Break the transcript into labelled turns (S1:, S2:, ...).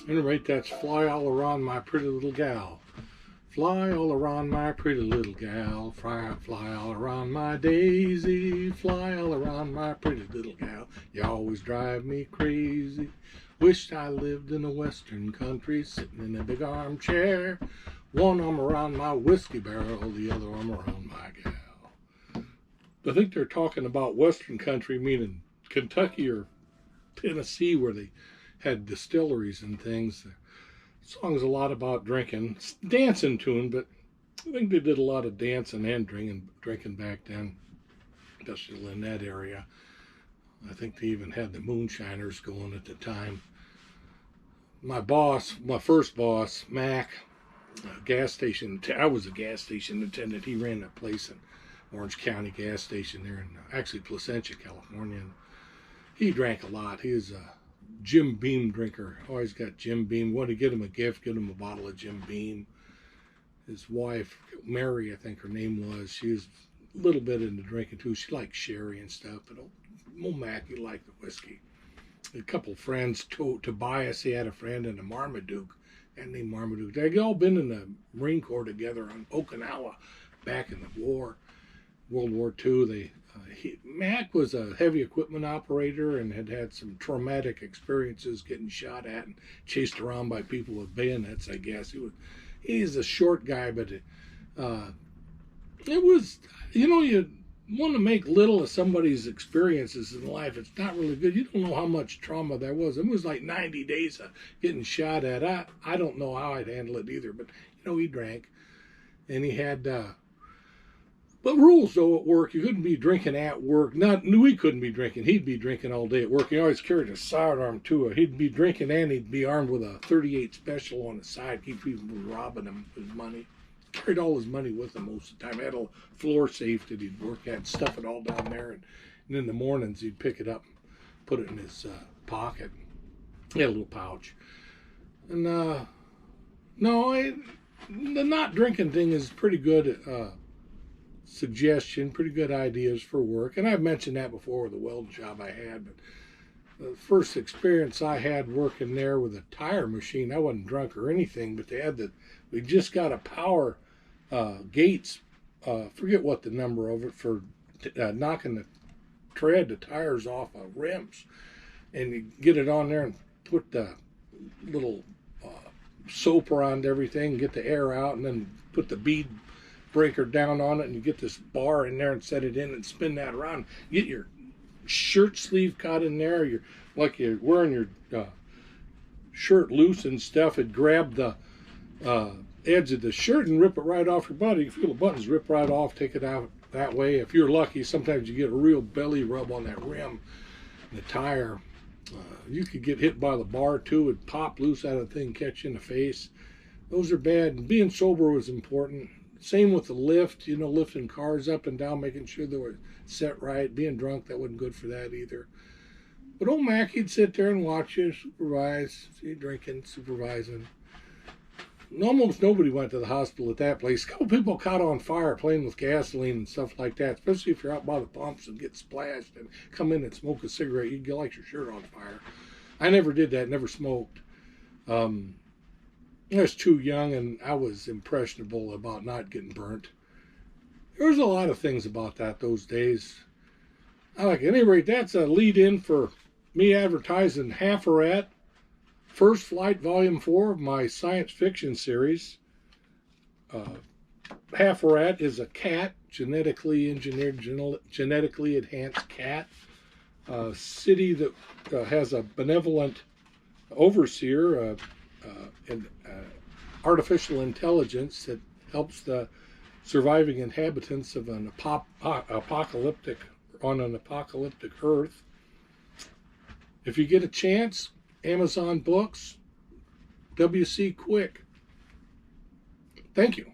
S1: Anyway, that's Fly All Around My Pretty Little Gal. Fly all around my pretty little gal, fly all around my daisy, fly all around my pretty little gal. You always drive me crazy. Wished I lived in a western country, sitting in a big armchair. One arm around my whiskey barrel, the other arm around my gal. I think they're talking about western country, meaning Kentucky or Tennessee, where they had distilleries and things. The song's a lot about drinking. It's a dancing tune, but I think they did a lot of dancing and drinking back then, especially in that area. I think they even had the moonshiners going at the time. My first boss, Mac, gas station. I was a gas station attendant. He ran a place in Orange County gas station there in actually Placentia, California. And he drank a lot. He was a Jim Beam drinker. Always got Jim Beam. Wanted to get him a gift, get him a bottle of Jim Beam. His wife, Mary, I think her name was, she was a little bit into drinking too. She liked sherry and stuff, but old Mac, he liked the whiskey. A couple friends, Tobias, he had a friend in a Marmaduke, and named Marmaduke. They'd all been in the Marine Corps together on Okinawa back in the war, World War II. Mac was a heavy equipment operator and had some traumatic experiences getting shot at and chased around by people with bayonets, I guess. He's a short guy, but it was, you want to make little of somebody's experiences in life. It's not really good. You don't know how much trauma there was. It was like 90 days of getting shot at. I don't know how I'd handle it either, but, he drank. And he had... But rules, though, at work, you couldn't be drinking at work. We couldn't be drinking. He'd be drinking all day at work. He always carried a sidearm, too. He'd be drinking, and he'd be armed with a .38 special on the side, keep people from robbing him his money. Carried all his money with him most of the time. Had a floor safe that he'd work at, stuff it all down there. And in the mornings, he'd pick it up, put it in his pocket. He had a little pouch. And, the not drinking thing is pretty good suggestion, pretty good ideas for work. And I've mentioned that before with the welding job I had, but the first experience I had working there with a tire machine, I wasn't drunk or anything, but we just got a power gates, forget what the number of it, for knocking the tires off of rims. And you get it on there and put the little soap around everything, get the air out, and then put the bead breaker down on it, and you get this bar in there and set it in and spin that around. Get your shirt sleeve caught in there. You're wearing your shirt loose and stuff. It'd grab the edge of the shirt and rip it right off your body. You feel the buttons rip right off, take it out that way. If you're lucky, sometimes you get a real belly rub on that rim, the tire. You could get hit by the bar too. It'd pop loose out of the thing, catch you in the face. Those are bad. And being sober was important. Same with the lift, lifting cars up and down, making sure they were set right. Being drunk, that wasn't good for that either. But old Mac, he'd sit there and watch you, supervise, see you drinking, supervising. And almost nobody went to the hospital at that place. A couple people caught on fire playing with gasoline and stuff like that, especially if you're out by the pumps and get splashed and come in and smoke a cigarette. You'd get like your shirt on fire. I never did that, never smoked. I was too young, and I was impressionable about not getting burnt. There was a lot of things about that those days. At any rate, that's a lead-in for me advertising Half-a-Rat, FirstFlight Volume 4 of my science fiction series. Half-a-Rat is a cat, genetically engineered, genetically enhanced cat. a city that has a benevolent overseer and artificial intelligence that helps the surviving inhabitants of an apocalyptic Earth. If you get a chance, Amazon Books, W.C. Quick. Thank you.